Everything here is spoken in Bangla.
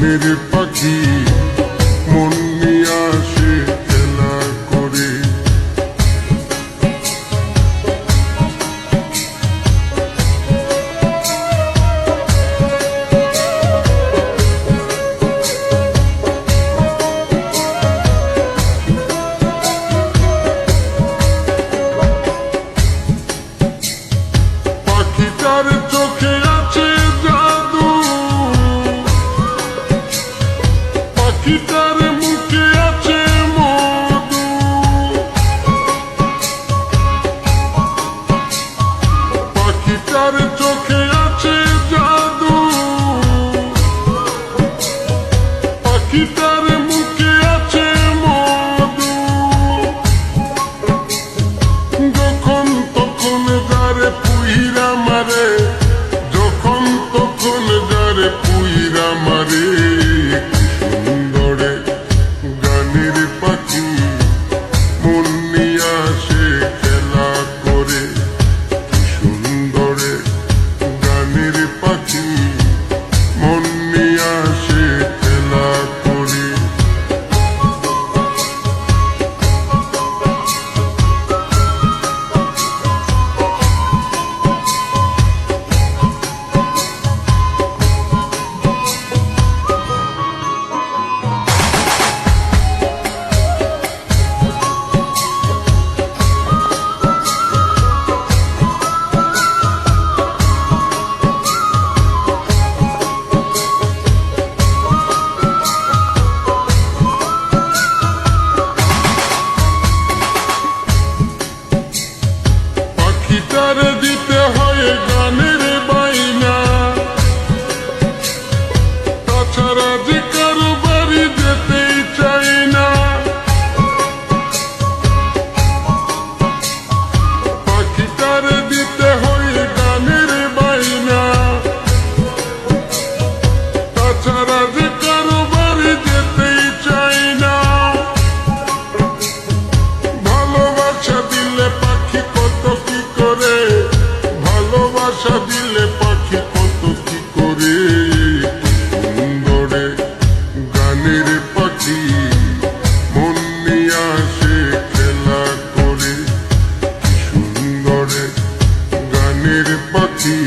গানের পাখি মন নিয়ে আসে খেলা করে। পাখিটার চোখে আছে জাদু, পাখিটার মুখে আছে মধু, পাখিটার চোখে আছে জাদু, পাখিটার মুখে আছে মধু। যখন তখন যারে পুইরা মারে, যখন তখন যারে পুইরা মারে, সুন্দরে গানের পাখি মন নিয়ে আসে খেলা করে। সুন্দরে গানের পাখি মন নিয়ে আসে খেলা করে। পাখিটার দিতে হয় গানের বাইনা, তাছাড়া যে কারো বাড়ি যেতেই চাই না। পাখিটার দিতে হয় গানের বাইনা, তাছাড়া যে কারো বাড়ি যেতেই চাই না। ভালোবাসা দিলে পাখি কত কি করে, ভালোবাসা দিলে পাখি কত কি করে। সুন্দরে গানের পাখি মন নিয়ে আসে খেলা করে। সুন্দরে গানের পাখি